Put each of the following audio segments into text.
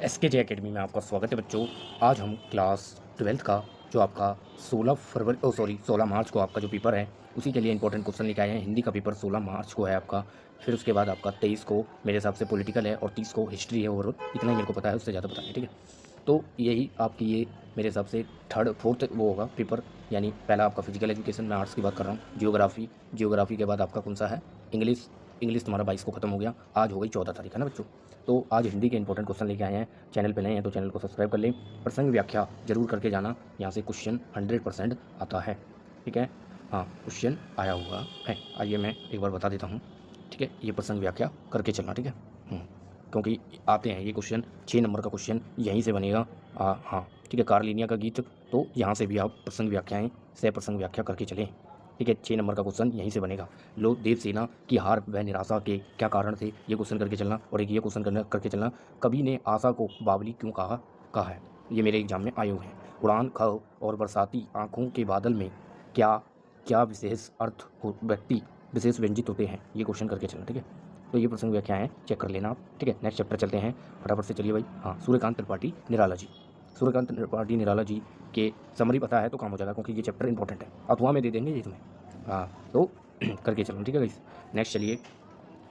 SKJ academy में आपका स्वागत है बच्चों। आज हम क्लास 12th का जो आपका 16 मार्च को आपका जो पेपर है उसी के लिए इंपॉर्टेंट क्वेश्चन लेके आए हैं। हिंदी का पेपर 16 मार्च को है आपका, फिर उसके बाद आपका 23 को मेरे हिसाब से पॉलिटिकल है और 30 को हिस्ट्री है। और इतना ही मेरे को पता है, उससे ज़्यादा पता नहीं, ठीक है। तो यही आपकी ये मेरे हिसाब से फोर्थ वो होगा पेपर, यानी पहला आपका फिजिकल एजुकेशन, मैं आर्ट्स की बात कर रहा हूँ। जियोग्राफी के बाद आपका कौन सा है, इंग्लिश तुम्हारा 22 को खत्म हो गया, आज हो गई 14 तारीख है ना बच्चों। तो आज हिंदी के इंपॉर्टेंट क्वेश्चन लेके आए हैं। चैनल पे नए हैं तो चैनल को सब्सक्राइब कर लें, प्रसंग व्याख्या जरूर करके जाना, यहाँ से क्वेश्चन 100% आता है, ठीक है। हाँ, क्वेश्चन आया हुआ है, आइए मैं एक बार बता देता हूँ, ठीक है। ये प्रसंग व्याख्या करके चलना, ठीक है। क्योंकि आते हैं ये क्वेश्चन, 6 नंबर का क्वेश्चन यहीं से बनेगा। हाँ ठीक है, कार्लिनिया का गीत, तो यहाँ से भी आप प्रसंग व्याख्याएँ सह प्रसंग व्याख्या करके चलें, ठीक है। 6 नंबर का क्वेश्चन यहीं से बनेगा। लो देवसेना की हार व निराशा के क्या कारण थे, ये क्वेश्चन करके चलना। और एक ये क्वेश्चन करके चलना, कवि ने आशा को बावली क्यों कहा है, ये मेरे एग्जाम में आए हुए हैं। उड़ान ख और बरसाती आँखों के बादल में क्या क्या विशेष अर्थ व्यक्ति विशेष व्यंजित होते हैं, ये क्वेश्चन करके चलना, ठीक है। तो ये प्रसंग व्याख्या है, चेक कर लेना आप, ठीक है। नेक्स्ट चैप्टर चलते हैं फटाफट से, चलिए भाई। हाँ, सूर्यकांत त्रिपाठी निराला जी के समरी पता है तो काम हो जाएगा, क्योंकि ये चैप्टर इंपॉर्टेंट है। अथवा में दे देंगे ये तुम्हें, हाँ तो करके चलना, ठीक है गाइस। नेक्स्ट चलिए,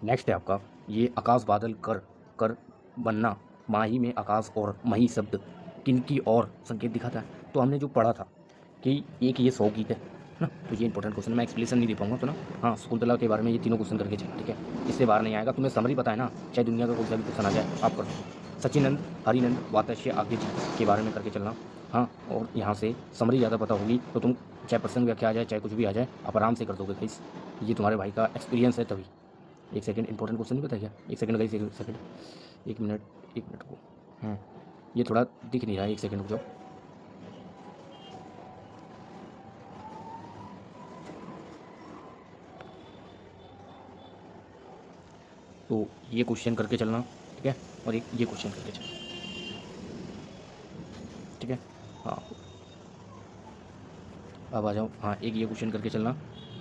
नेक्स्ट है आपका ये आकाश बादल कर कर बनना, माही में आकाश और मही शब्द किनकी और संकेत दिखाता है। तो हमने जो पढ़ा था कि एक ये 100 गीत है ना, तो ये इंपॉर्टेंट क्वेश्चन, मैं एक्सप्लेनेशन नहीं दे पाऊंगा तो ना। हाँ, शकुंतला के बारे में ये तीनों क्वेश्चन करके चलना, ठीक है। इससे बाहर नहीं आएगा, तुम्हें समरी पता है ना, चाहे दुनिया का कोई सा भी क्वेश्चन आ जाए आप कर दो। सचिनंद हरिनंद वातस्य आगे जी के बारे में करके चलना। हाँ, और यहाँ से समरी ज़्यादा पता होगी तो तुम चाहे प्रसंग व्याख्या आ जाए चाहे कुछ भी आ जाए आप आराम से कर दोगे गाइस। ये तुम्हारे भाई का एक्सपीरियंस है तभी। एक सेकंड, इंपॉर्टेंट क्वेश्चन नहीं पता क्या, एक सेकंड गाइस, एक सेकंड, एक मिनट को, ये थोड़ा दिख नहीं रहा है, एक सेकंड रुक जाओ। तो ये क्वेश्चन करके चलना, ठीक है, और एक ये क्वेश्चन करके चलना, ठीक है। हाँ, अब आ जाओ। हाँ, एक ये क्वेश्चन करके चलना,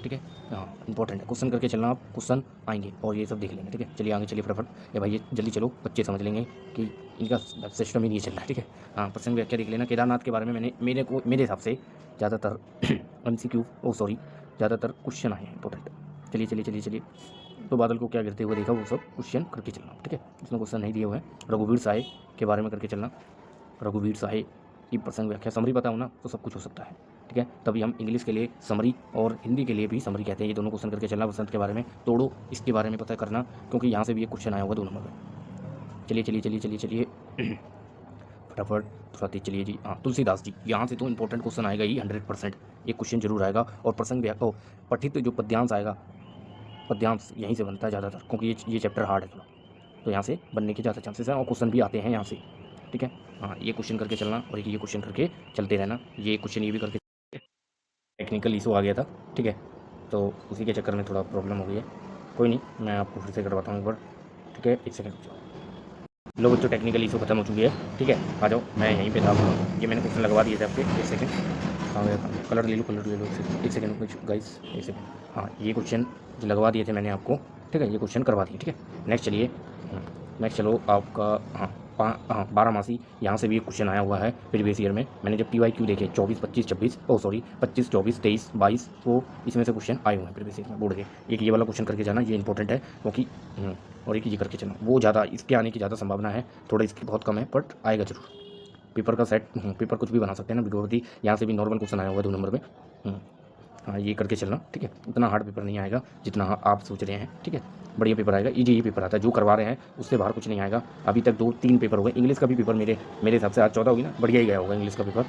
ठीक है। हाँ, इंपॉर्टेंट है, क्वेश्चन करके चलना, आप क्वेश्चन आएंगे और ये सब देख लेंगे, ठीक है। चलिए आगे चलिए फटाफट, ये भाई ये जल्दी चलो, बच्चे समझ लेंगे कि इनका सिस्टम ही नहीं चल रहा है, ठीक है। हाँ, प्रसंग व्याख्या देख लेना। केदारनाथ के बारे में मेरे हिसाब से ज़्यादातर MCQ ज़्यादातर क्वेश्चन आए हैं इंपॉर्टेंट। चलिए चलिए चलिए चलिए, तो बादल को क्या गिरते हुए देखा, वो सब क्वेश्चन करके चलना, ठीक है। इसमें क्वेश्चन नहीं दिए हुए हैं। रघुवीर साहे के बारे में करके चलना, रघुवीर साहे की प्रसंग व्याख्या, समरी पता हो ना तो सब कुछ हो सकता है, ठीक है। तभी हम इंग्लिश के लिए समरी और हिंदी के लिए भी समरी कहते हैं। ये दोनों क्वेश्चन करके चलना। वसंत के बारे में तोड़ो, इसके बारे में पता करना, क्योंकि यहाँ से भी एक क्वेश्चन आया होगा 2 नंबर में। चलिए चलिए चलिए चलिए चलिए फटाफट थोड़ा तेज चलिए जी। हाँ, तुलसीदास जी, यहाँ से तो इंपॉर्टेंट क्वेश्चन आएगा ही 100%, एक क्वेश्चन जरूर आएगा। और प्रसंग व्याख्या पठित जो पद्यांश आएगा, पद्यांश यहीं से बनता है ज़्यादातर, क्योंकि ये चैप्टर हार्ड है थोड़ा, तो यहाँ से बनने के ज़्यादा चांसेस हैं और क्वेश्चन भी आते हैं यहाँ से, ठीक है। हाँ, ये क्वेश्चन करके चलना और एक ये क्वेश्चन करके चलते रहना। ये क्वेश्चन ये भी करके, टेक्निकल इशू आ गया था, ठीक है, तो उसी के चक्कर में थोड़ा प्रॉब्लम हो गई है। कोई नहीं, मैं आपको फिर से करवाता हूँ एक बार, ठीक है। एक सेकंड, लो बच्चों, टेक्निकल इशू खत्म हो चुकी है, ठीक है। आ जाओ, मैं यहीं पे था, ये मैंने क्वेश्चन लगवा दिए थे आपके। एक सेकंड, हाँ कलर ले लो एक सेकंड गाइस, एक सेकंड। हाँ, ये क्वेश्चन जो लगवा दिए थे मैंने आपको, ठीक है, ये क्वेश्चन करवा दिए, ठीक है। नेक्स्ट चलिए, नेक्स्ट चलो आपका, हाँ 12 यहाँ से भी एक क्वेश्चन आया हुआ है प्रीवियस ईयर में। मैंने जब PYQ देखे 24 25 26 25 24 23 22, वो इसमें से क्वेश्चन आए हुए हैं प्रीवियस ईयर में बोर्ड के। एक ये वाला क्वेश्चन करके जाना, ये इंपॉर्टेंट है क्योंकि, और एक ये करके चलना, वो ज़्यादा इसके आने की ज़्यादा संभावना है, थोड़ा इसकी बहुत कम है, बट आएगा जरूर। पेपर का सेट, पेपर कुछ भी बना सकते हैं ना विद्यार्थी, यहाँ से भी नॉर्मल क्वेश्चन आया हुआ 2 नंबर में। हाँ, ये करके चलना, ठीक है। उतना हार्ड पेपर नहीं आएगा जितना आप सोच रहे हैं, ठीक है। बढ़िया पेपर आएगा, इजी पेपर आता है, जो करवा रहे हैं उससे बाहर कुछ नहीं आएगा। अभी तक 2-3 पेपर हो गए। इंग्लिश का भी पेपर मेरे हिसाब से आज 14 होगी ना, बढ़िया ही गया होगा इंग्लिश का पेपर।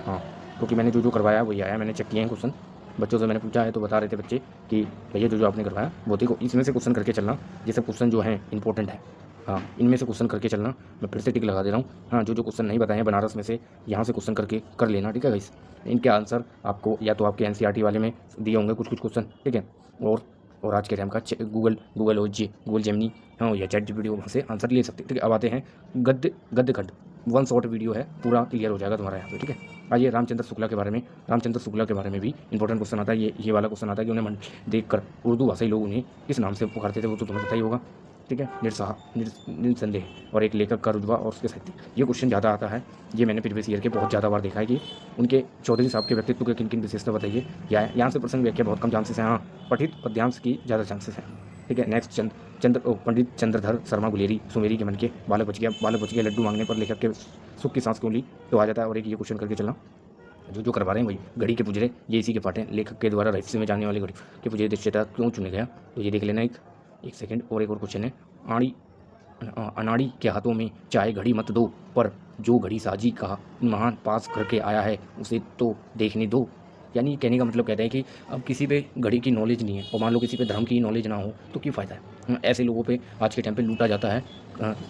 हाँ, क्योंकि मैंने जो करवाया वही आया, मैंने चेक किए हैं क्वेश्चन, बच्चों से मैंने पूछा है तो बता रहे थे बच्चे कि भैया जो आपने करवाया वो देखो, इसमें से क्वेश्चन करके चलना, ये सब क्वेश्चन जो हैं इंपॉर्टेंट है। हाँ, इनमें से क्वेश्चन करके चलना, मैं फिर से टिक लगा दे रहा हूँ। हाँ, जो क्वेश्चन नहीं बताए हैं बनारस में से, यहाँ से क्वेश्चन करके कर लेना, ठीक है गाइस। इनके आंसर आपको या तो आपके NCERT वाले में दिए होंगे कुछ क्वेश्चन, ठीक है, और आज के टाइम का गूगल जेमिनी, हाँ, या ChatGPT, वहाँ से आंसर ले सकते, ठीक है। अब आते हैं गद्य खंड, 1 शॉर्ट वीडियो है, पूरा क्लियर हो जाएगा तुम्हारा यहाँ पे, ठीक है। आइए रामचंद्र शुक्ला के बारे में, भी इंपॉर्टेंट क्वेश्चन आता है। ये वाला क्वेश्चन आता है कि उन्हें देख कर उर्दू भाषी लोग उन्हें किस नाम से पुकारते थे, वो तो तुम्हें पता ही होगा। ठीक है, निस्संदेह, और एक लेखक का रुतबा और उसके साहित्य। ये क्वेश्चन ज़्यादा आता है, ये मैंने प्रीवियस ईयर के बहुत ज़्यादा बार देखा है कि उनके चौधरी साहब के व्यक्तित्व के किन किन विशेषता बताइए। यहाँ से प्रसंग व्याख्या बहुत कम चांसेस हैं, हाँ पठित पद्यांश की ज़्यादा चांसेस हैं। ठीक है, नेक्स्ट पंडित चंद्रधर शर्मा गुलेरी, सुमेरी के मन के, बालक बच गया लड्डू मांगने पर लेखक के सुख की सांस क्यों ली, तो आ जाता है। और एक ये क्वेश्चन करके चलना, जो करवा रहे हैं वही घड़ी के पुजरे, ये इसी के पार्ट हैं। लेखक के द्वारा रहस्य में जानने वाली घड़ी के पुजरे दृश्यता क्यों चुने गया, तो ये देख लेना। एक सेकंड, और एक और क्वेश्चन है, अनाड़ी के हाथों में चाहे घड़ी मत दो, पर जो घड़ी साजी का महान पास करके आया है उसे तो देखने दो। यानी कहने का मतलब कहता है कि अब किसी पे घड़ी की नॉलेज नहीं है, और मान लो किसी पे धर्म की नॉलेज ना हो तो क्या फ़ायदा है। ऐसे लोगों पे आज के टाइम पे लूटा जाता है।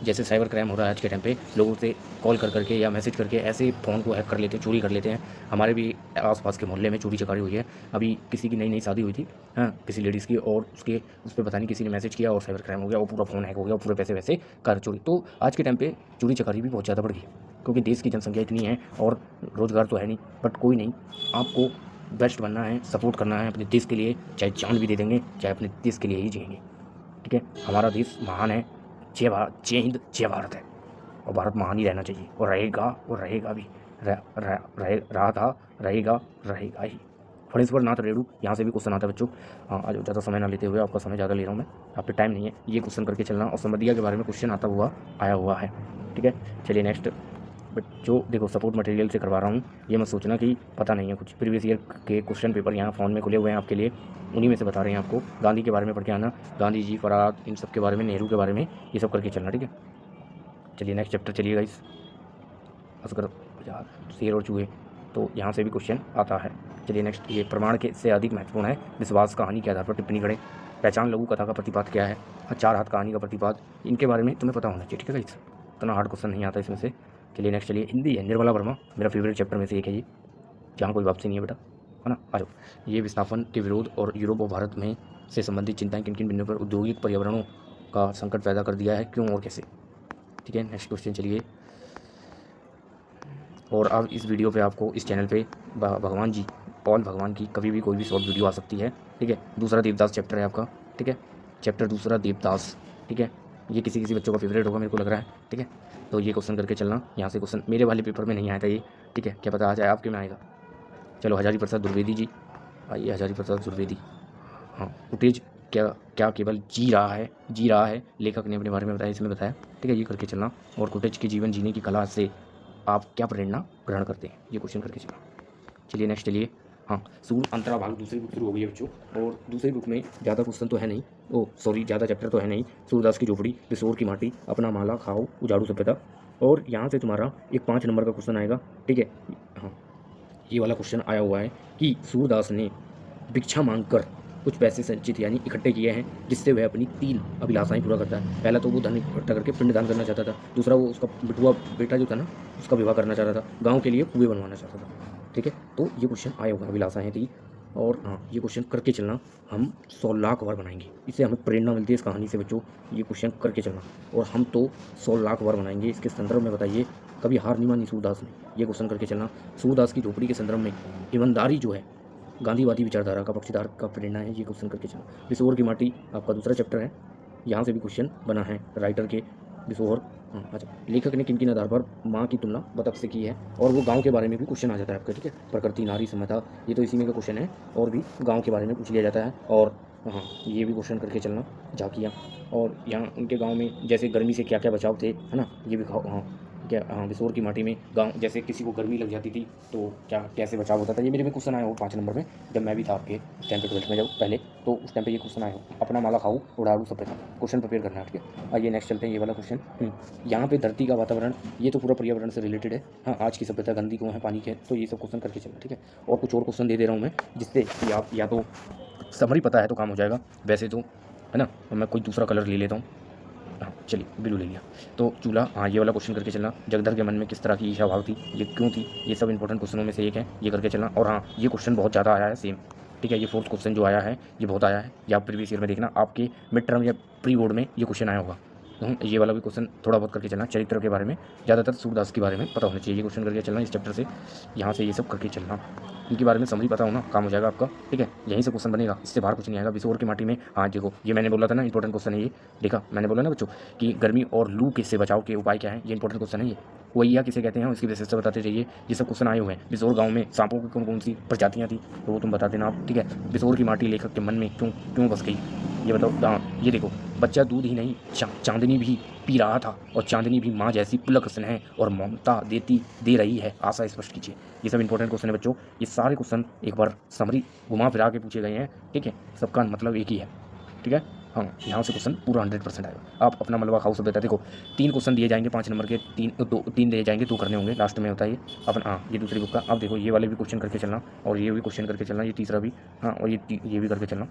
जैसे साइबर क्राइम हो रहा है आज के टाइम पे, लोगों से कॉल कर करके या मैसेज करके ऐसे फ़ोन को हैक कर लेते हैं, चोरी कर लेते हैं। हमारे भी आसपास के मोहल्ले में चोरी चकारी हुई है। अभी किसी की नई शादी हुई थी, हाँ किसी लेडीज़ की, और उस पर पता नहीं किसी ने मैसेज किया और साइबर क्राइम हो गया, और पूरा फ़ोन हैक हो गया, और पूरे पैसे वैसे कर चोरी। तो आज के टाइम पे चोरी चकारी भी बहुत ज़्यादा बढ़ गई, क्योंकि देश की जनसंख्या इतनी है और रोज़गार तो है नहीं। बट कोई नहीं, आपको बेस्ट बनना है, सपोर्ट करना है अपने देश के लिए, चाहे जान भी दे देंगे, चाहे अपने देश के लिए ही जिएंगे। ठीक है, हमारा देश महान है। जय भारत, जय हिंद, जय भारत है, और भारत महान ही रहना चाहिए, और रहेगा भी, रहा था, रहेगा ही। फणेश्वर नाथ रेणु, यहाँ से भी क्वेश्चन आता है बच्चों। हाँ आज ज़्यादा समय ना लेते हुए, आपका समय ज़्यादा ले रहा हूँ मैं, आप पे टाइम नहीं है, ये क्वेश्चन करके चलना। और संबंधिया के बारे में क्वेश्चन आया हुआ है। ठीक है, चलिए नेक्स्ट। बट जो देखो सपोर्ट मटेरियल से करवा रहा हूँ, ये मत सोचना कि पता नहीं है कुछ। प्रीवियस ईयर के क्वेश्चन पेपर यहाँ फ़ोन में खुले हुए हैं आपके लिए, उन्हीं में से बता रहे हैं आपको। गांधी के बारे में पढ़ के आना, गांधी जी, फराद, इन सब के बारे में, नेहरू के बारे में, ये सब करके चलना। ठीक है, चलिए नेक्स्ट चैप्टर चलिएगा। इस असगर शेर और चूहे, तो यहाँ से भी क्वेश्चन आता है। चलिए नेक्स्ट, ये प्रमाण के से अधिक महत्वपूर्ण है, विश्वास कहानी के आधार पर टिप्पणी करें। पहचान लघु कथा का प्रतिपाद क्या है, चार हाथ कहानी का प्रतिपाद, इनके बारे में तुम्हें पता होना चाहिए। ठीक है, इतना हार्ड क्वेश्चन नहीं आता इसमें से। चलिए नेक्स्ट, चलिए हिंदी है, निर्मला वर्मा, मेरा फेवरेट चैप्टर में से एक है ये, जहाँ कोई वापसी नहीं है बेटा, है ना। आ जाओ, ये विस्थापन के विरोध और यूरोप और भारत में से संबंधित चिंताएं किन किन बिंदुओं पर औद्योगिक पर्यावरणों का संकट पैदा कर दिया है, क्यों और कैसे। ठीक है, नेक्स्ट क्वेश्चन चलिए। और अब इस वीडियो पे आपको इस चैनल पे भगवान जी, पॉल भगवान की कभी भी कोई भी शॉर्ट वीडियो आ सकती है। ठीक है, दूसरा देवदास चैप्टर है आपका। ठीक है, चैप्टर दूसरा देवदास। ठीक है, ये किसी किसी बच्चों का फेवरेट होगा मेरे को लग रहा है। ठीक है, तो ये क्वेश्चन करके चलना। यहाँ से क्वेश्चन मेरे वाले पेपर में नहीं आया था ये। ठीक है, क्या पता आ जाए आपके में आएगा। चलो, हजारी प्रसाद द्विवेदी जी, आइए हजारी प्रसाद द्विवेदी। हाँ, फुटेज क्या केवल जी रहा है, लेखक ने अपने बारे में बताया, इसमें बताया। ठीक है, ये करके चलना। और फुटेज की जीवन जीने की कला से आप क्या प्रेरणा ग्रहण करते हैं, ये क्वेश्चन करके चलना। चलिए नेक्स्ट, चलिए। हाँ, सूर्य अंतरा भाग दूसरी बुक शुरू हो गई है बच्चों, और दूसरी बुक में ज़्यादा क्वेश्चन तो है नहीं, ज़्यादा चैप्टर तो है नहीं। सूरदास की झोपड़ी, बिसोर की माटी, अपना माला खाओ, उजाड़ू सभ्यता, और यहाँ से तुम्हारा एक 5 नंबर का क्वेश्चन आएगा। ठीक है, हाँ ये वाला क्वेश्चन आया हुआ है कि सूरदास ने भिक्षा मांगकर कुछ पैसे संचित यानी इकट्ठे किए हैं, जिससे वह अपनी 3 अभिलाषाएं पूरा करता है। पहला तो वो धन इकट्ठा करके पिंडदान करना चाहता था, दूसरा वो उसका बिटुआ बेटा जो था ना, उसका विवाह करना चाहता था, गांव के लिए कुएं बनवाना चाहता था। ठीक है, तो ये क्वेश्चन आया हुआ, अभिलाषाएं थी। और हाँ, ये क्वेश्चन करके चलना, हम 100 लाख बार बनाएंगे, इससे हमें प्रेरणा मिलती है इस कहानी से बच्चों। ये क्वेश्चन करके चलना, और हम तो 100 लाख बार बनाएंगे। इसके संदर्भ में बताइए, कभी हार नहीं मानी सूरदास ने, ये क्वेश्चन करके चलना। सूरदास की झोपड़ी के संदर्भ में ईमानदारी जो है, गांधीवादी विचारधारा का पक्षधर का प्रेरणा है, ये क्वेश्चन करके चलना। बिसोर की माटी आपका दूसरा चैप्टर है, यहाँ से भी क्वेश्चन बना है, राइटर के बिसोर। अच्छा, लेखक ने किन किन आधार पर माँ की तुलना बतख से की है, और वो गांव के बारे में भी क्वेश्चन आ जाता है आपका। ठीक है, प्रकृति, नारी, समता, ये तो इसी में का क्वेश्चन है, और भी गांव के बारे में पूछ लिया जाता है। और हाँ, ये भी क्वेश्चन करके चलना, झांकियाँ, और यहाँ उनके गांव में जैसे गर्मी से क्या क्या बचाव थे, है ना, ये भी हाँ क्या, हाँ बिसोर की माटी में गांव, जैसे किसी को गर्मी लग जाती थी तो क्या कैसे बचाव होता था, ये मेरे में क्वेश्चन आया हो 5 नंबर में, जब मैं भी था आपके 10th 12th में, जब पहले, तो उस टाइम पे ये क्वेश्चन आया हो। अपना माला खाऊं, उड़ाड़ू सभ्यता, क्वेश्चन प्रिपेयर करना है। ठीक है, आइए नेक्स्ट चलते हैं, ये वाला क्वेश्चन। यहाँ पे धरती का वातावरण, ये तो पूरा पर्यावरण से रिलेटेड है। हाँ, आज की सभ्यता गंदी क्यों है, पानी के, तो ये सब क्वेश्चन करके चलना। ठीक है, और कुछ और क्वेश्चन दे रहा हूँ मैं, जिससे कि आप या तो समरी पता है तो काम हो जाएगा, वैसे तो है ना, मैं कोई दूसरा कलर ले लेता हूँ। हाँ चलिए, ब्लू ले लिया। तो चूल्हा, हाँ ये वाला क्वेश्चन करके चलना। जगदर के मन में किस तरह की ईर्ष्या भाव थी, ये क्यों थी, ये सब इंपॉर्टेंट क्वेश्चनों में से एक है, ये करके चलना। और हाँ, ये क्वेश्चन बहुत ज़्यादा आया है सेम। ठीक है, ये 4th क्वेश्चन जो आया है, ये बहुत आया है, या प्रीवियस ईयर में देखना, आपके मिड टर्म या प्री बोर्ड में ये क्वेश्चन आया होगा। ये वाला भी क्वेश्चन थोड़ा बहुत करके चलना, चरित्र के बारे में, ज़्यादातर सूरदास के बारे में पता होना चाहिए, ये क्वेश्चन करके चलना इस चैप्टर से, यहाँ से ये सब करके चलना, इनके बारे में समझी पता होना, काम हो जाएगा आपका, ठीक है। यहीं से क्वेश्चन बनेगा, इससे बाहर कुछ नहीं आएगा। बिसोर की माटी में, हाँ देखो ये मैंने बोला था ना इंपॉर्टेंट क्वेश्चन है ये, देखा मैंने बोला ना बच्चों कि गर्मी और लू के से बचाव के उपाय क्या है, ये इंपॉर्टेंट क्वेश्चन है ये। वैया किसे कहते हैं इसकी विशेषता बताते जाइए, ये सब क्वेश्चन आए हुए हैं। बिसोर गाँव में सांपों की कौन कौन सी प्रजातियाँ थी, तो वो तुम बता देना आप, ठीक है। बिसोर की माटी लेखक के मन में क्यों क्यों बस गई, ये बताओ। हाँ ये देखो, बच्चा दूध ही नहीं चांदनी भी पी रहा था, और चांदनी भी माँ जैसी पुलक स्नेह और ममता दे रही है, आशा स्पष्ट कीजिए। ये सब इंपॉर्टेंट क्वेश्चन है बच्चों, ये सारे क्वेश्चन एक बार समरी घुमा फिरा के पूछे गए हैं, ठीक है। सबका मतलब एक ही है, ठीक है। हाँ यहाँ से क्वेश्चन पूरा 100% आएगा। आप अपना मलबा खाओ सब देता है। देखो 3 क्वेश्चन दिए जाएंगे 5 नंबर के, 3 दिए जाएंगे, 2 करने होंगे, लास्ट में होता है ये अपन। हाँ ये दूसरी बुक का। अब देखो ये वाले भी क्वेश्चन करके चलना, और ये भी क्वेश्चन करके चलना, ये तीसरा भी, हाँ और ये भी करके चलना।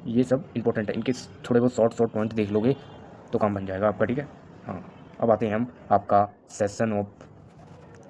ये सब इंपॉर्टेंट है, इनके थोड़े बहुत शॉर्ट पॉइंट देख लोगे तो काम बन जाएगा आपका, ठीक है। हाँ अब आते हैं हम आपका सेशन ऑफ,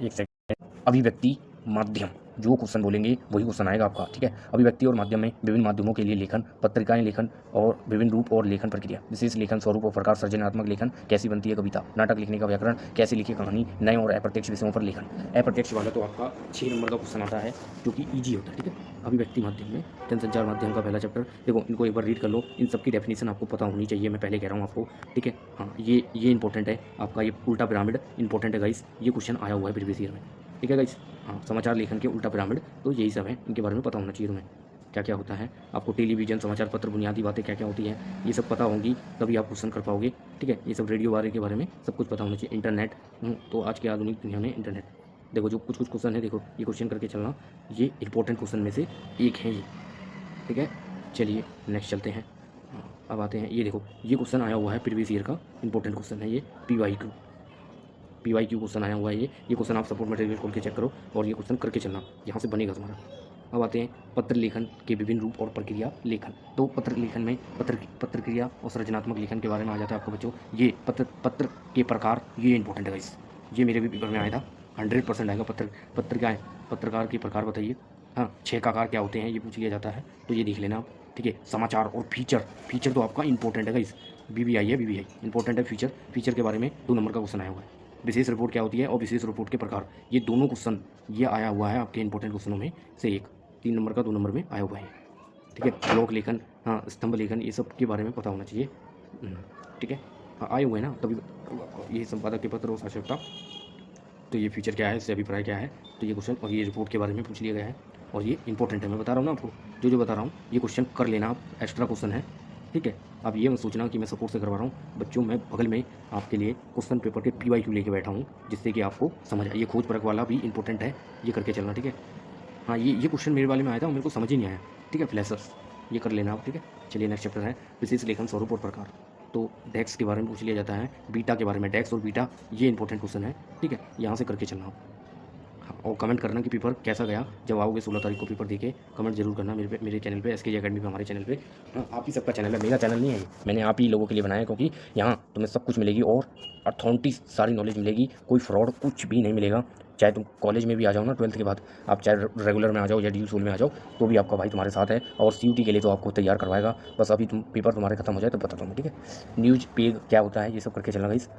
एक सेकंड, अभिव्यक्ति माध्यम, जो क्वेश्चन बोलेंगे वही क्वेश्चन आएगा आपका, ठीक है। अभिव्यक्ति और माध्यम में विभिन्न माध्यमों के लिए लेखन, पत्रिकाएं लेखन और विभिन्न रूप और लेखन प्रक्रिया, विशेष लेखन स्वरूप और प्रकार, सृजनात्मक लेखन, कैसी बनती है कविता, नाटक लिखने का व्याकरण, कैसे लिखी कहानी, नए और अप्रत्यक्ष विषयों पर लेखन। अप्रत्यक्ष वाला तो आपका 6 नंबर का क्वेश्चन आता है, जो कि ईजी होता है, ठीक है। अभिव्यक्ति माध्यम में जनसंचार माध्यम का पहला चैप्टर, देखो इनको एक बार रीड कर लो, इन सबकी डेफिनेशन आपको पता होनी चाहिए, मैं पहले कह रहा हूँ आपको, ठीक है। हाँ ये इंपॉर्टेंट है आपका, ये उल्टा पिरामिड इंपॉर्टेंट है गाइस, ये क्वेश्चन आया हुआ है प्रीवियस ईयर में, ठीक है गाइस। हाँ समाचार लेखन के उल्टा पिरामिड, तो यही सब है, इनके बारे में पता होना चाहिए तुम्हें, क्या क्या होता है आपको। टेलीविजन, समाचार पत्र, बुनियादी बातें क्या क्या होती हैं, ये सब पता होंगी तभी आप क्वेश्चन कर पाओगे, ठीक है। ये सब रेडियो वाले के बारे में सब कुछ पता होना चाहिए। इंटरनेट, तो आज की आधुनिक दुनिया में इंटरनेट, देखो जो कुछ क्वेश्चन है, देखो ये क्वेश्चन करके चलना, ये इंपॉर्टेंट क्वेश्चन में से एक है ये, ठीक है। चलिए नेक्स्ट चलते हैं। अब आते हैं, ये देखो ये क्वेश्चन आया हुआ है प्रीवियस ईयर का, इंपॉर्टेंट क्वेश्चन है ये, PYQ क्वेश्चन आया हुआ है ये क्वेश्चन आप सपोर्ट मटेरियल खोल के चेक करो, और ये क्वेश्चन करके चलना, यहाँ से बनेगा तुम्हारा। अब आते हैं पत्र लेखन के विभिन्न रूप और प्रक्रिया लेखन, तो पत्र लेखन में पत्रक्रिया और सृजनात्मक लेखन के बारे में आ जाता है आपको बच्चों। ये पत्र के प्रकार, ये इंपॉर्टेंट है गाइस, ये मेरे भी पेपर में आया था, 100% आएगा। पत्र क्या है, पत्रकार के प्रकार बताइए। हाँ 6 आकार क्या होते हैं ये पूछ लिया जाता है, तो ये देख लेना आप, ठीक है। समाचार और फीचर तो आपका इंपॉर्टेंट है गाइस, BBI है, BBI इंपॉर्टेंट है। फीचर के बारे में 2 नंबर का क्वेश्चन आया हुआ है। विशेष रिपोर्ट क्या होती है और विशेष रिपोर्ट के प्रकार, ये दोनों क्वेश्चन ये आया हुआ है आपके इंपॉर्टेंट क्वेश्चनों में से एक, 3 नंबर का 2 नंबर में आया हुआ है, ठीक है। ब्लॉक लेखन, हाँ स्तंभ लेखन, ये सब के बारे में पता होना चाहिए, ठीक है। हाँ आए हुए हैं ना, तभी ये संपादक के पत्र और साक्षरता, तो ये फीचर क्या है, इससे अभिप्राय क्या है, तो ये क्वेश्चन और ये रिपोर्ट के बारे में पूछ लिया गया है, और ये इंपॉर्टेंट है, मैं बता रहा हूँ ना आपको, जो बता रहा हूँ ये क्वेश्चन कर लेना आप, एक्स्ट्रा क्वेश्चन है, ठीक है। अब ये मत सोचना कि मैं सपोर्ट से करवा रहा हूँ बच्चों, मैं बगल में आपके लिए क्वेश्चन पेपर के PYQ लेके बैठा हूँ, जिससे कि आपको समझ आए। ये खोज परख वाला भी इंपॉर्टेंट है, ये करके चलना, ठीक है। हाँ ये क्वेश्चन मेरे वाले में आया था, मेरे को समझ ही नहीं आया, ठीक है। फ्लैशर्स ये कर लेना आप, ठीक है। चलिए नेक्स्ट चैप्टर है विशेष लेखन स्वरूप और प्रकार, तो डेक्स के बारे में पूछ लिया जाता है, बीटा के बारे में, डेक्स और बीटा ये इंपॉर्टेंट क्वेश्चन है, ठीक है। यहाँ से करके चलना आप, और कमेंट करना कि पेपर कैसा गया, जब आओगे 16 तारीख को पेपर देके कमेंट जरूर करना मेरे चैनल पे, SKG अकेडमी पे, हमारे चैनल पे। आप ही सबका चैनल है, मेरा चैनल नहीं है, मैंने आप ही लोगों के लिए बनाया, क्योंकि यहाँ तुम्हें सब कुछ मिलेगी और अथॉरिटी सारी नॉलेज मिलेगी, कोई फ्रॉड कुछ भी नहीं मिलेगा। चाहे तुम कॉलेज में भी आ जाओ ना 12th के बाद, आप चाहे रेगुलर में आ जाओ या ड्यू सोल में आ जाओ, तो भी आपका भाई तुम्हारे साथ है, और CUT के लिए तो आपको तैयार करवाएगा। बस अभी पेपर तुम्हारे खत्म हो जाए तो बताता हूँ, ठीक है। न्यूज पेज क्या होता है, ये सब करके चलना गाइस।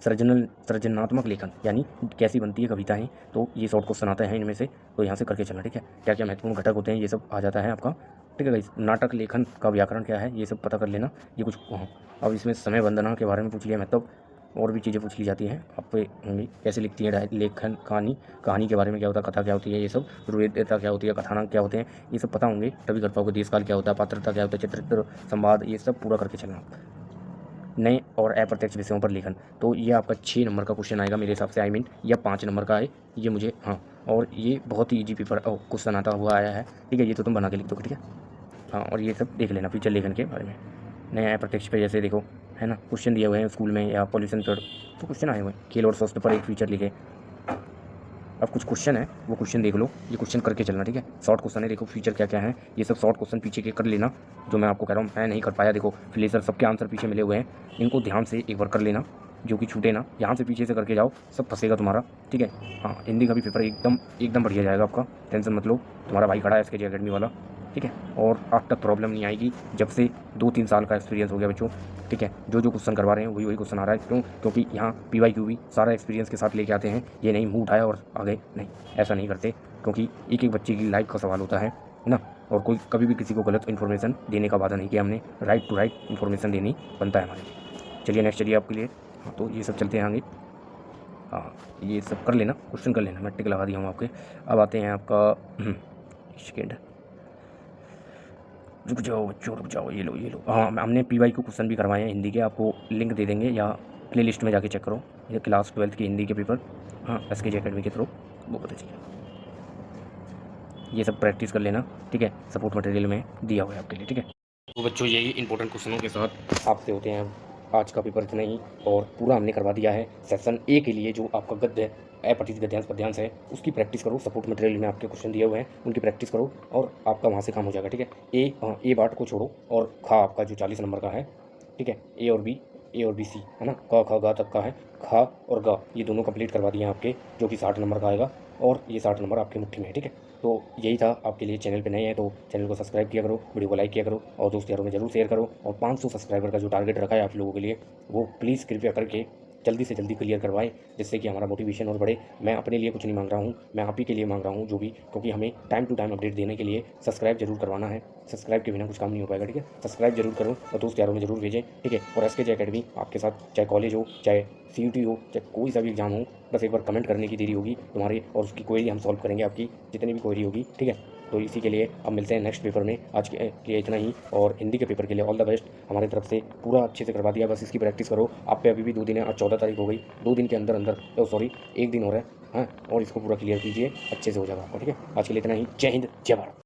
सृजनात्मक लेखन यानी कैसी बनती है कविताएं, तो ये शॉर्ट क्वेश्चन आता है इनमें से, तो यहाँ से करके चलना, ठीक है। क्या क्या महत्वपूर्ण घटक होते हैं ये सब आ जाता है आपका, ठीक है गाइस। नाटक लेखन का व्याकरण क्या है, ये सब पता कर लेना, ये कुछ। अब इसमें समय वंदना के बारे में पूछ लिया, मतलब और भी चीज़ें पूछ ली जाती हैं आप होंगी, कैसे लिखती है लेखन, कहानी के बारे में क्या होता है, कथा क्या होती है, ये सब रूपरेखा क्या होती है, कथानक क्या होते हैं, ये सब पता होंगे तभी कर पाओगे। देशकाल क्या होता है, पात्रता क्या होता है, चित्र संवाद, ये सब पूरा करके चलना। नए और अप्रत्यक्ष विषयों पर लेखन, तो ये आपका 6 नंबर का क्वेश्चन आएगा मेरे हिसाब से, या 5 नंबर का है ये मुझे, हाँ। और ये बहुत ही ईजी पेपर क्वेश्चन आता हुआ आया है, ठीक है। ये तो तुम बना के लिख दो, ठीक है। हाँ और ये सब देख लेना फीचर लेखन के बारे में। नए अप्रत्यक्ष पे जैसे देखो है ना, क्वेश्चन दिए हुए हैं स्कूल में या पॉल्यूशन पर, तो क्वेश्चन आए हुए हैं। खेल और स्वास्थ्य पर एक फीचर लिखे, अब कुछ क्वेश्चन है वो क्वेश्चन देख लो, ये क्वेश्चन करके चलना, ठीक है। शॉर्ट क्वेश्चन है, देखो फीचर क्या क्या है, ये सब शॉर्ट क्वेश्चन पीछे के कर लेना, जो मैं आपको कह रहा हूँ मैं नहीं कर पाया। देखो फ्लेजर सबके आंसर पीछे मिले हुए हैं, इनको ध्यान से एक बार कर लेना, जो कि छूटे ना, यहाँ से पीछे से करके जाओ, सब फंसेगा तुम्हारा, ठीक है। हाँ हिंदी का भी पेपर एकदम बढ़िया जाएगा आपका, टेंशन मत लो, तुम्हारा भाई खड़ा है SKG अकेडमी वाला, ठीक है। और आज तक प्रॉब्लम नहीं आएगी जब से 2-3 साल का एक्सपीरियंस हो गया बच्चों, ठीक है। जो क्वेश्चन करवा रहे हैं वही क्वेश्चन आ रहा है। क्यों? क्योंकि यहाँ PYQ भी सारा एक्सपीरियंस के साथ लेके आते हैं। ये नहीं मुँह उठाया और आ गए, नहीं, ऐसा नहीं करते, क्योंकि एक एक बच्चे की लाइफ का सवाल होता है ना। और कोई कभी भी किसी को गलत इन्फॉर्मेशन देने का वादा नहीं किया हमने, राइट टू राइट इन्फॉर्मेशन देनी बनता है हमारे लिए। चलिए नेक्स्ट चलिए आपके लिए। हाँ, तो ये सब चलते हैं आगे। हाँ, ये सब कर लेना, क्वेश्चन कर लेना, मैं टिक लगा दिया हूँ आपके। अब आते हैं आपका सेकेंड, रुक जाओ बच्चों रुक जाओ, ये लो। हाँ, हमने PYQ क्वेश्चन भी करवाए हैं हिंदी के, आपको लिंक दे देंगे या प्ले लिस्ट में जाके चेक करो। ये क्लास 12th की हिंदी के पेपर, हाँ, SKJ अकेडमी के थ्रू, वो पता चलिए। ये सब प्रैक्टिस कर लेना, ठीक है। सपोर्ट मटेरियल में दिया हुआ है आपके लिए, ठीक है। तो बच्चों यही इंपॉर्टेंट क्वेश्चनों के साथ आपसे होते हैं आज का पेपर इतना ही, और पूरा हमने करवा दिया है। सेक्शन ए के लिए जो आपका गद्य अपठित गद्यांश पद्यांश है उसकी प्रैक्टिस करो। सपोर्ट मटेरियल में आपके क्वेश्चन दिए हुए हैं, उनकी प्रैक्टिस करो और आपका वहाँ से काम हो जाएगा, ठीक है। ए बाट को छोड़ो और खा आपका जो 40 नंबर का है, ठीक है। ए और बी सी है ना, क ख ग तक का है, खा और ग ये दोनों कंप्लीट करवा दिए हैं आपके, जो कि 60 नंबर का आएगा, और ये 60 नंबर आपकी मुट्ठी में है, ठीक है। तो यही था आपके लिए। चैनल पे नए हैं तो चैनल को सब्सक्राइब किया करो, वीडियो को लाइक किया करो और दोस्त यारों में जरूर शेयर करो। और 500 सब्सक्राइबर का जो टारगेट रखा है आप लोगों के लिए, वो प्लीज़ कृपया करके जल्दी से जल्दी क्लियर करवाएं, जिससे कि हमारा मोटिवेशन और बढ़े। मैं अपने लिए कुछ नहीं मांग रहा हूँ, मैं आप ही के लिए मांग रहा हूँ जो भी, क्योंकि हमें टाइम टू टाइम अपडेट देने के लिए सब्सक्राइब जरूर करवाना है। सब्सक्राइब के बिना कुछ काम नहीं हो पाएगा, ठीक है। सब्सक्राइब जरूर करो और दोस्त यारों में जरूर भेजें, ठीक है। और SKJ अकेडमी आपके साथ, चाहे कॉलेज हो, चाहे CUT हो, चाहे कोई सा भी एग्जाम हो, बस एक बार कमेंट करने की देरी होगी तुम्हारी, और उसकी क्वेरी हम सॉल्व करेंगे, आपकी जितनी भी क्वेरी होगी, ठीक है। तो इसी के लिए अब मिलते हैं नेक्स्ट पेपर में। आज के लिए इतना ही, और हिंदी के पेपर के लिए ऑल द बेस्ट। हमारी तरफ से पूरा अच्छे से करवा दिया, बस इसकी प्रैक्टिस करो। आप पे अभी भी 2 दिन है, आज 14 तारीख हो गई, 2 दिन के अंदर अंदर, सॉरी 1 दिन हो रहा है, हाँ, और इसको पूरा क्लियर कीजिए, अच्छे से हो जाएगा आपका, ठीक है। आज के लिए इतना ही। जय हिंद, जय भारत।